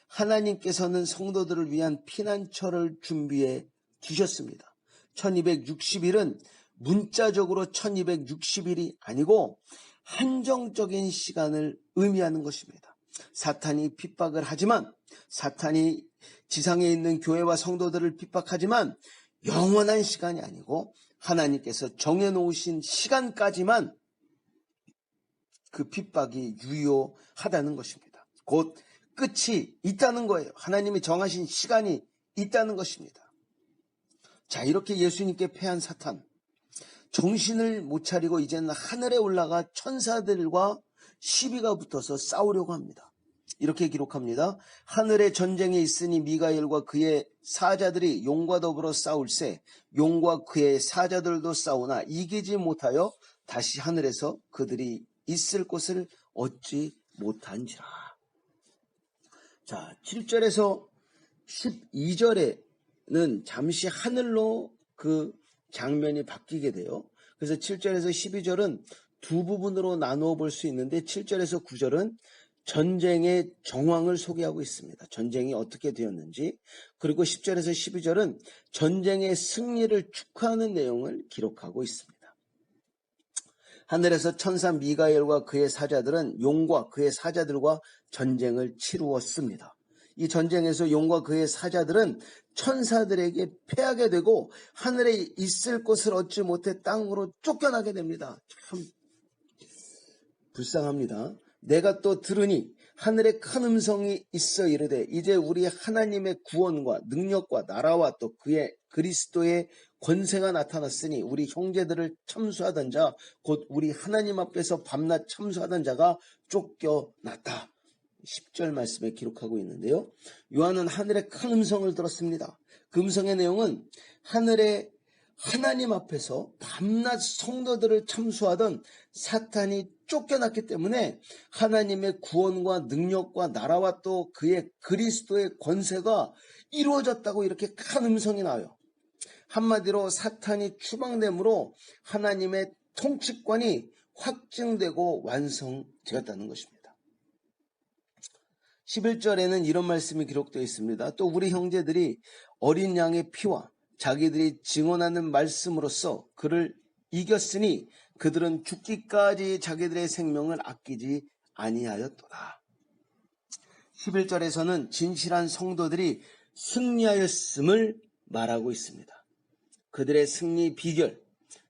하나님께서는 성도들을 위한 피난처를 준비해 주셨습니다. 1260일은 문자적으로 1260일이 아니고 한정적인 시간을 의미하는 것입니다. 사탄이 핍박을 하지만, 사탄이 지상에 있는 교회와 성도들을 핍박하지만 영원한 시간이 아니고 하나님께서 정해놓으신 시간까지만 그 핍박이 유효하다는 것입니다. 곧 끝이 있다는 거예요. 하나님이 정하신 시간이 있다는 것입니다. 자, 이렇게 예수님께 패한 사탄, 정신을 못 차리고 이제는 하늘에 올라가 천사들과 시비가 붙어서 싸우려고 합니다. 이렇게 기록합니다. 하늘에 전쟁이 있으니 미가엘과 그의 사자들이 용과 더불어 싸울세 용과 그의 사자들도 싸우나 이기지 못하여 다시 하늘에서 그들이 있을 곳을 얻지 못한지라. 자, 7절에서 12절에는 잠시 하늘로 그 장면이 바뀌게 돼요. 그래서 7절에서 12절은 두 부분으로 나누어 볼 수 있는데 7절에서 9절은 전쟁의 정황을 소개하고 있습니다. 전쟁이 어떻게 되었는지. 그리고 10절에서 12절은 전쟁의 승리를 축하하는 내용을 기록하고 있습니다. 하늘에서 천사 미가엘과 그의 사자들은 용과 그의 사자들과 전쟁을 치루었습니다. 이 전쟁에서 용과 그의 사자들은 천사들에게 패하게 되고 하늘에 있을 곳을 얻지 못해 땅으로 쫓겨나게 됩니다. 참 불쌍합니다. 내가 또 들으니 하늘에 큰 음성이 있어 이르되 이제 우리 하나님의 구원과 능력과 나라와 또 그의 그리스도의 권세가 나타났으니 우리 형제들을 참수하던 자 곧 우리 하나님 앞에서 밤낮 참수하던 자가 쫓겨났다. 10절 말씀에 기록하고 있는데요. 요한은 하늘의 큰 음성을 들었습니다. 그 음성의 내용은 하늘에 하나님 앞에서 밤낮 성도들을 참수하던 사탄이 쫓겨났기 때문에 하나님의 구원과 능력과 나라와 또 그의 그리스도의 권세가 이루어졌다고 이렇게 큰 음성이 나와요. 한마디로 사탄이 추방됨으로 하나님의 통치권이 확증되고 완성되었다는 것입니다. 11절에는 이런 말씀이 기록되어 있습니다. 또 우리 형제들이 어린 양의 피와 자기들이 증언하는 말씀으로써 그를 이겼으니 그들은 죽기까지 자기들의 생명을 아끼지 아니하였도다. 11절에서는 진실한 성도들이 승리하였음을 말하고 있습니다. 그들의 승리 비결,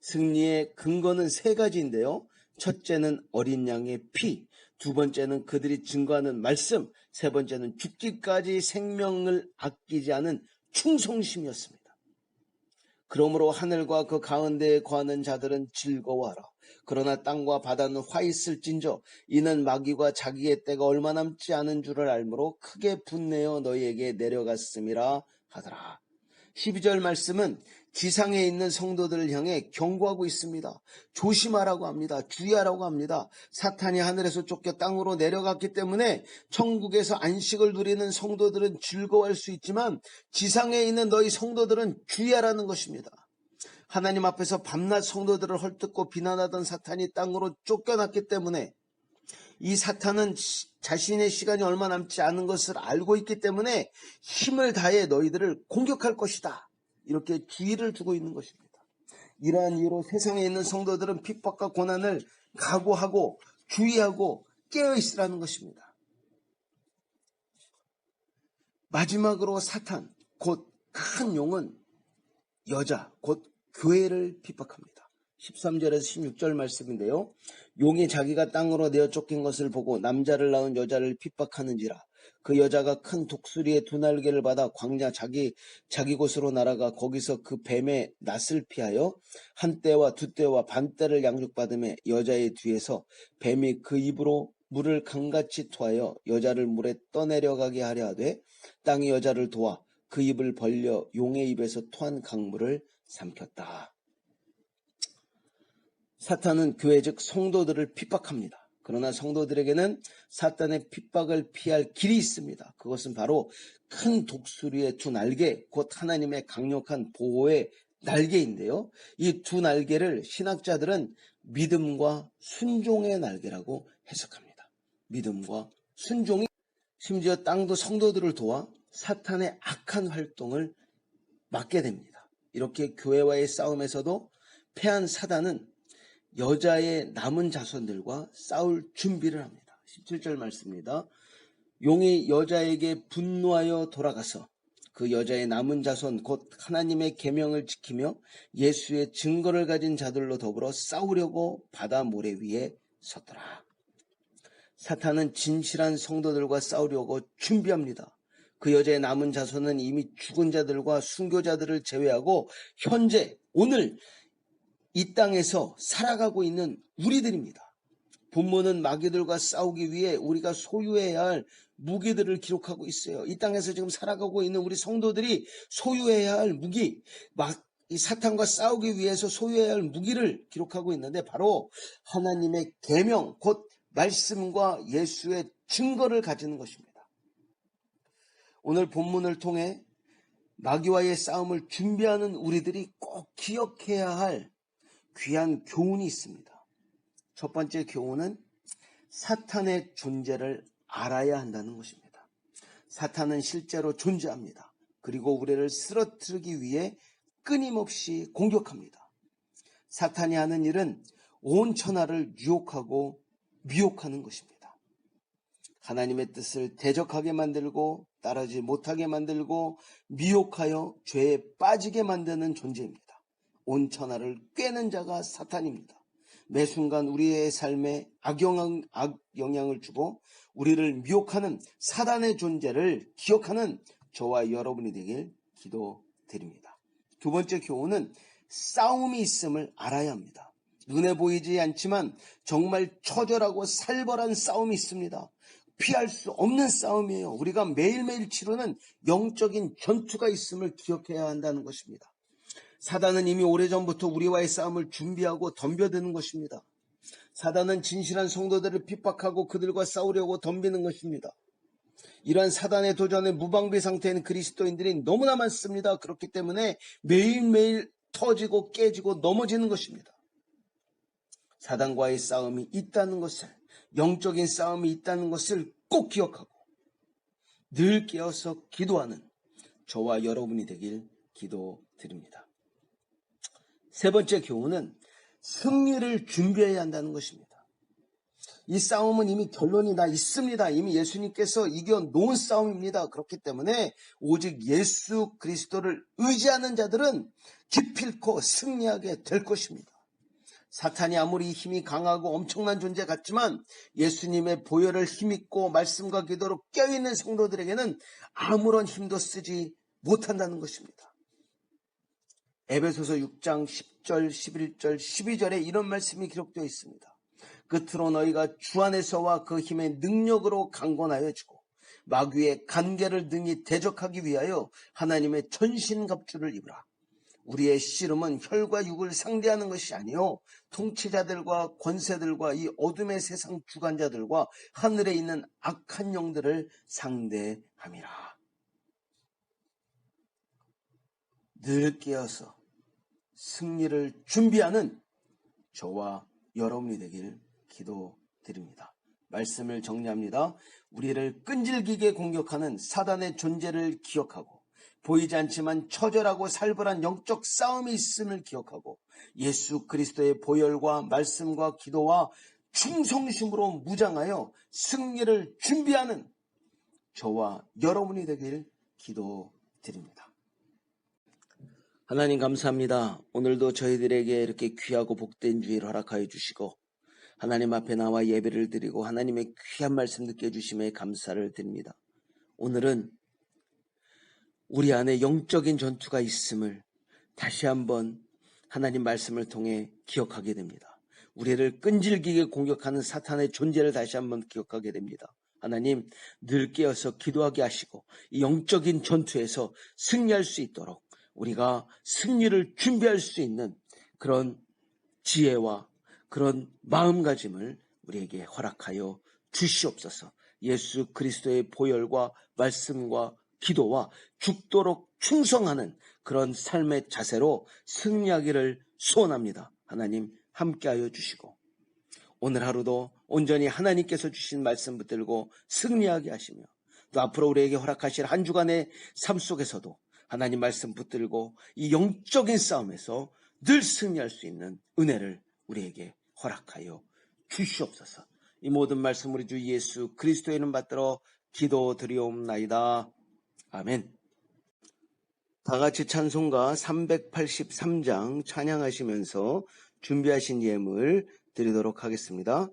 승리의 근거는 세 가지인데요. 첫째는 어린 양의 피, 두 번째는 그들이 증거하는 말씀, 세 번째는 죽기까지 생명을 아끼지 않은 충성심이었습니다. 그러므로 하늘과 그 가운데에 거하는 자들은 즐거워하라. 그러나 땅과 바다는 화 있을진저 이는 마귀와 자기의 때가 얼마 남지 않은 줄을 알므로 크게 분내어 너희에게 내려갔음이라 하더라. 12절 말씀은 지상에 있는 성도들을 향해 경고하고 있습니다. 조심하라고 합니다. 주의하라고 합니다. 사탄이 하늘에서 쫓겨 땅으로 내려갔기 때문에 천국에서 안식을 누리는 성도들은 즐거워할 수 있지만 지상에 있는 너희 성도들은 주의하라는 것입니다. 하나님 앞에서 밤낮 성도들을 헐뜯고 비난하던 사탄이 땅으로 쫓겨났기 때문에 이 사탄은 자신의 시간이 얼마 남지 않은 것을 알고 있기 때문에 힘을 다해 너희들을 공격할 것이다. 이렇게 주의를 주고 있는 것입니다. 이러한 이유로 세상에 있는 성도들은 핍박과 고난을 각오하고 주의하고 깨어있으라는 것입니다. 마지막으로 사탄, 곧 큰 용은 여자, 곧 교회를 핍박합니다. 13절에서 16절 말씀인데요. 용이 자기가 땅으로 내어 쫓긴 것을 보고 남자를 낳은 여자를 핍박하는지라. 그 여자가 큰 독수리의 두 날개를 받아 광야 자기 곳으로 날아가 거기서 그 뱀의 낫을 피하여 한 떼와 두 떼와 반 떼를 양육받으며 여자의 뒤에서 뱀이 그 입으로 물을 강같이 토하여 여자를 물에 떠내려가게 하려 하되 땅이 여자를 도와 그 입을 벌려 용의 입에서 토한 강물을 삼켰다. 사탄은 교회 즉 성도들을 핍박합니다. 그러나 성도들에게는 사탄의 핍박을 피할 길이 있습니다. 그것은 바로 큰 독수리의 두 날개, 곧 하나님의 강력한 보호의 날개인데요. 이 두 날개를 신학자들은 믿음과 순종의 날개라고 해석합니다. 믿음과 순종이 심지어 땅도 성도들을 도와 사탄의 악한 활동을 막게 됩니다. 이렇게 교회와의 싸움에서도 패한 사단은 여자의 남은 자손들과 싸울 준비를 합니다. 17절 말씀입니다. 용이 여자에게 분노하여 돌아가서 그 여자의 남은 자손 곧 하나님의 계명을 지키며 예수의 증거를 가진 자들로 더불어 싸우려고 바다 모래 위에 섰더라. 사탄은 진실한 성도들과 싸우려고 준비합니다. 그 여자의 남은 자손은 이미 죽은 자들과 순교자들을 제외하고 현재 오늘 이 땅에서 살아가고 있는 우리들입니다. 본문은 마귀들과 싸우기 위해 우리가 소유해야 할 무기들을 기록하고 있어요. 이 땅에서 지금 살아가고 있는 우리 성도들이 소유해야 할 무기, 이 사탄과 싸우기 위해서 소유해야 할 무기를 기록하고 있는데 바로 하나님의 계명, 곧 말씀과 예수의 증거를 가지는 것입니다. 오늘 본문을 통해 마귀와의 싸움을 준비하는 우리들이 꼭 기억해야 할 귀한 교훈이 있습니다. 첫 번째 교훈은 사탄의 존재를 알아야 한다는 것입니다. 사탄은 실제로 존재합니다. 그리고 우리를 쓰러뜨리기 위해 끊임없이 공격합니다. 사탄이 하는 일은 온 천하를 유혹하고 미혹하는 것입니다. 하나님의 뜻을 대적하게 만들고 따르지 못하게 만들고 미혹하여 죄에 빠지게 만드는 존재입니다. 온 천하를 꿰는 자가 사탄입니다. 매 순간 우리의 삶에 악영향을 주고 우리를 미혹하는 사단의 존재를 기억하는 저와 여러분이 되길 기도드립니다. 두 번째 교훈은 싸움이 있음을 알아야 합니다. 눈에 보이지 않지만 정말 처절하고 살벌한 싸움이 있습니다. 피할 수 없는 싸움이에요. 우리가 매일매일 치르는 영적인 전투가 있음을 기억해야 한다는 것입니다. 사단은 이미 오래전부터 우리와의 싸움을 준비하고 덤벼드는 것입니다. 사단은 진실한 성도들을 핍박하고 그들과 싸우려고 덤비는 것입니다. 이러한 사단의 도전에 무방비 상태인 그리스도인들이 너무나 많습니다. 그렇기 때문에 매일매일 터지고 깨지고 넘어지는 것입니다. 사단과의 싸움이 있다는 것을, 영적인 싸움이 있다는 것을 꼭 기억하고 늘 깨어서 기도하는 저와 여러분이 되길 기도드립니다. 세 번째 교훈은 승리를 준비해야 한다는 것입니다. 이 싸움은 이미 결론이 나 있습니다. 이미 예수님께서 이겨놓은 싸움입니다. 그렇기 때문에 오직 예수 그리스도를 의지하는 자들은 기필코 승리하게 될 것입니다. 사탄이 아무리 힘이 강하고 엄청난 존재 같지만 예수님의 보혈을 힘입고 말씀과 기도로 껴있는 성도들에게는 아무런 힘도 쓰지 못한다는 것입니다. 에베소서 6장 10절, 11절, 12절에 이런 말씀이 기록되어 있습니다. 끝으로 너희가 주 안에서와 그 힘의 능력으로 강건하여지고 마귀의 간계를 능히 대적하기 위하여 하나님의 전신갑주를 입으라. 우리의 씨름은 혈과 육을 상대하는 것이 아니요 통치자들과 권세들과 이 어둠의 세상 주관자들과 하늘에 있는 악한 영들을 상대함이라. 늘 깨어서 승리를 준비하는 저와 여러분이 되길 기도드립니다. 말씀을 정리합니다. 우리를 끈질기게 공격하는 사단의 존재를 기억하고 보이지 않지만 처절하고 살벌한 영적 싸움이 있음을 기억하고 예수 그리스도의 보혈과 말씀과 기도와 충성심으로 무장하여 승리를 준비하는 저와 여러분이 되길 기도드립니다. 하나님 감사합니다. 오늘도 저희들에게 이렇게 귀하고 복된 주일 허락하여 주시고 하나님 앞에 나와 예배를 드리고 하나님의 귀한 말씀 듣게 해주심에 감사를 드립니다. 오늘은 우리 안에 영적인 전투가 있음을 다시 한번 하나님 말씀을 통해 기억하게 됩니다. 우리를 끈질기게 공격하는 사탄의 존재를 다시 한번 기억하게 됩니다. 하나님 늘 깨어서 기도하게 하시고 이 영적인 전투에서 승리할 수 있도록 우리가 승리를 준비할 수 있는 그런 지혜와 그런 마음가짐을 우리에게 허락하여 주시옵소서. 예수 그리스도의 보혈과 말씀과 기도와 죽도록 충성하는 그런 삶의 자세로 승리하기를 소원합니다. 하나님 함께하여 주시고 오늘 하루도 온전히 하나님께서 주신 말씀 붙들고 승리하게 하시며 또 앞으로 우리에게 허락하실 한 주간의 삶 속에서도 하나님 말씀 붙들고 이 영적인 싸움에서 늘 승리할 수 있는 은혜를 우리에게 허락하여 주시옵소서. 이 모든 말씀 우리 주 예수 그리스도의 이름 받들어 기도드리옵나이다. 아멘. 다 같이 찬송가 383장 찬양하시면서 준비하신 예물 드리도록 하겠습니다.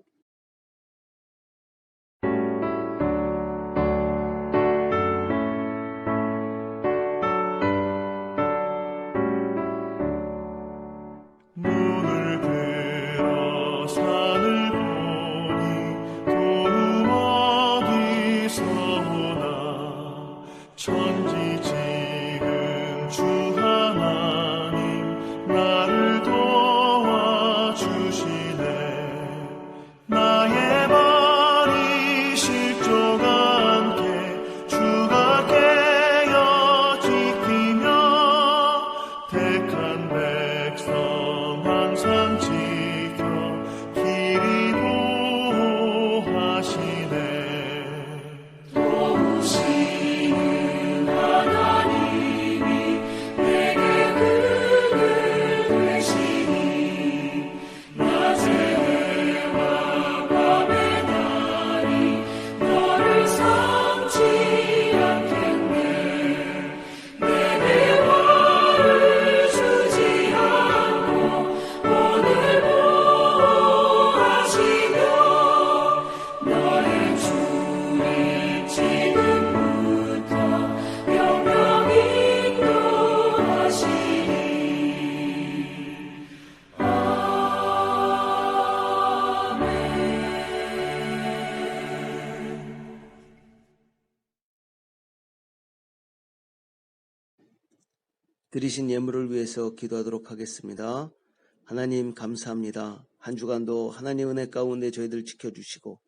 드리신 예물을 위해서 기도하도록 하겠습니다. 하나님 감사합니다. 한 주간도 하나님 은혜 가운데 저희들 지켜주시고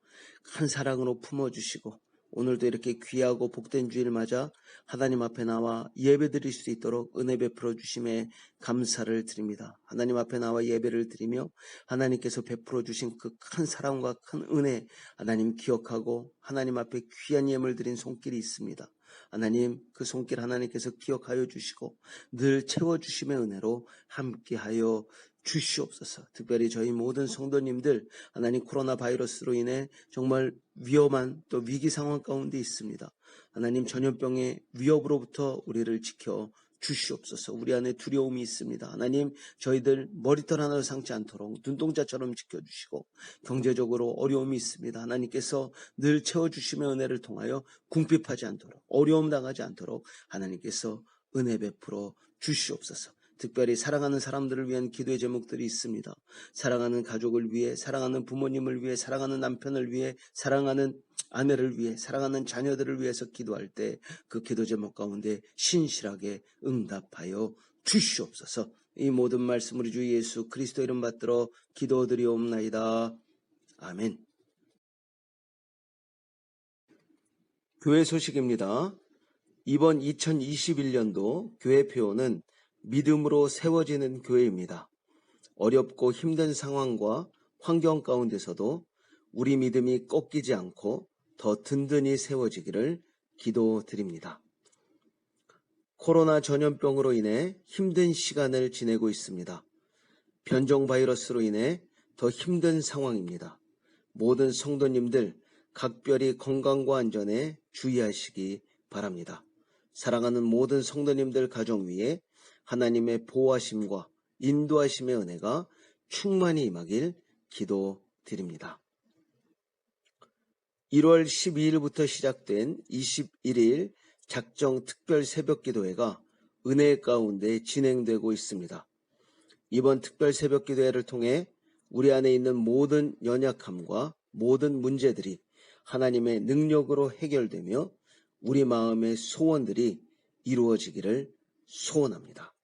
큰 사랑으로 품어주시고 오늘도 이렇게 귀하고 복된 주일 맞아 하나님 앞에 나와 예배 드릴 수 있도록 은혜 베풀어 주심에 감사를 드립니다. 하나님 앞에 나와 예배를 드리며 하나님께서 베풀어 주신 그 큰 사랑과 큰 은혜 하나님 기억하고 하나님 앞에 귀한 예물 드린 손길이 있습니다. 하나님 그 손길 하나님께서 기억하여 주시고 늘 채워주심의 은혜로 함께하여 주시옵소서. 특별히 저희 모든 성도님들 하나님 코로나 바이러스로 인해 정말 위험한 또 위기 상황 가운데 있습니다. 하나님 전염병의 위협으로부터 우리를 지켜 주시옵소서. 우리 안에 두려움이 있습니다. 하나님, 저희들 머리털 하나도 상지 않도록 눈동자처럼 지켜주시고, 경제적으로 어려움이 있습니다. 하나님께서 늘 채워주시며 은혜를 통하여 궁핍하지 않도록, 어려움 당하지 않도록 하나님께서 은혜 베풀어 주시옵소서. 특별히 사랑하는 사람들을 위한 기도의 제목들이 있습니다. 사랑하는 가족을 위해, 사랑하는 부모님을 위해, 사랑하는 남편을 위해, 사랑하는 아내를 위해, 사랑하는 자녀들을 위해서 기도할 때 그 기도 제목 가운데 신실하게 응답하여 주시옵소서. 이 모든 말씀 우리 주 예수 그리스도 이름 받들어 기도드리옵나이다. 아멘. 교회 소식입니다. 이번 2021년도 교회 표어는 믿음으로 세워지는 교회입니다. 어렵고 힘든 상황과 환경 가운데서도 우리 믿음이 꺾이지 않고 더 든든히 세워지기를 기도드립니다. 코로나 전염병으로 인해 힘든 시간을 지내고 있습니다. 변종 바이러스로 인해 더 힘든 상황입니다. 모든 성도님들 각별히 건강과 안전에 주의하시기 바랍니다. 사랑하는 모든 성도님들 가정 위에 하나님의 보호하심과 인도하심의 은혜가 충만히 임하길 기도드립니다. 1월 12일부터 시작된 21일 작정 특별 새벽 기도회가 은혜 가운데 진행되고 있습니다. 이번 특별 새벽 기도회를 통해 우리 안에 있는 모든 연약함과 모든 문제들이 하나님의 능력으로 해결되며 우리 마음의 소원들이 이루어지기를 소원합니다.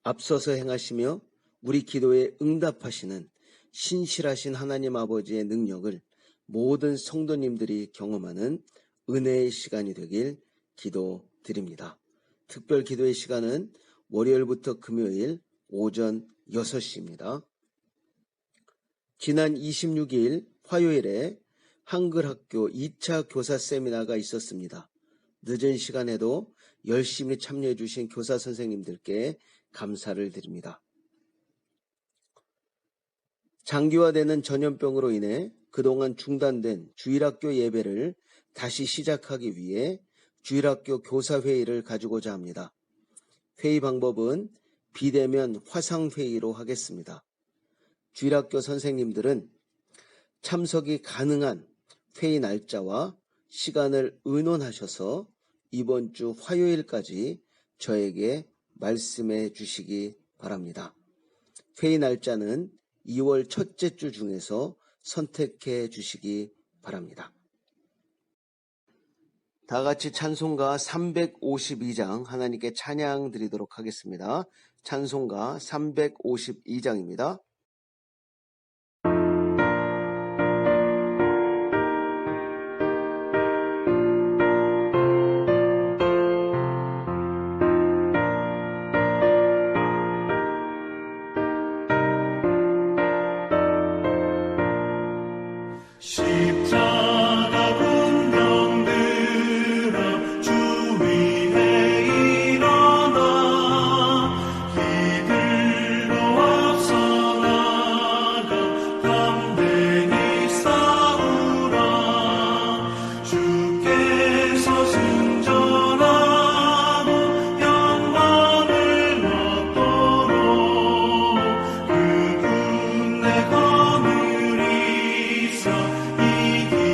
앞서서 행하시며 우리 기도에 응답하시는 신실하신 하나님 아버지의 능력을 모든 성도님들이 경험하는 은혜의 시간이 되길 기도드립니다. 특별 기도의 시간은 월요일부터 금요일 오전 6시입니다. 지난 26일 화요일에 한글학교 2차 교사 세미나가 있었습니다. 늦은 시간에도 열심히 참여해 주신 교사 선생님들께 감사를 드립니다. 장기화되는 전염병으로 인해 그동안 중단된 주일학교 예배를 다시 시작하기 위해 주일학교 교사회의를 가지고자 합니다. 회의 방법은 비대면 화상회의로 하겠습니다. 주일학교 선생님들은 참석이 가능한 회의 날짜와 시간을 의논하셔서 이번 주 화요일까지 저에게 말씀해 주시기 바랍니다. 회의 날짜는 2월 첫째 주 중에서 선택해 주시기 바랍니다. 다 같이 찬송가 352장 하나님께 찬양 드리도록 하겠습니다. 찬송가 352장입니다. 내 거느리서 이기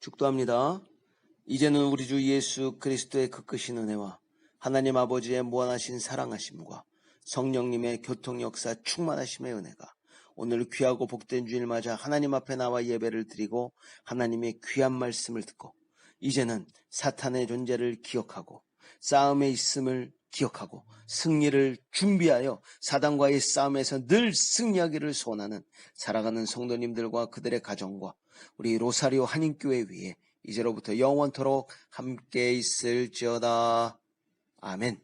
축도합니다. 이제는 우리 주 예수 그리스도의 그 크신 은혜와 하나님 아버지의 무한하신 사랑하심과 성령님의 교통 역사 충만하심의 은혜가 오늘 귀하고 복된 주일 맞아 하나님 앞에 나와 예배를 드리고 하나님의 귀한 말씀을 듣고 이제는 사탄의 존재를 기억하고 싸움에 있음을 기억하고 승리를 준비하여 사단과의 싸움에서 늘 승리하기를 소원하는 살아가는 성도님들과 그들의 가정과 우리 로사리오 한인교회 위에 이제로부터 영원토록 함께 있을지어다. 아멘.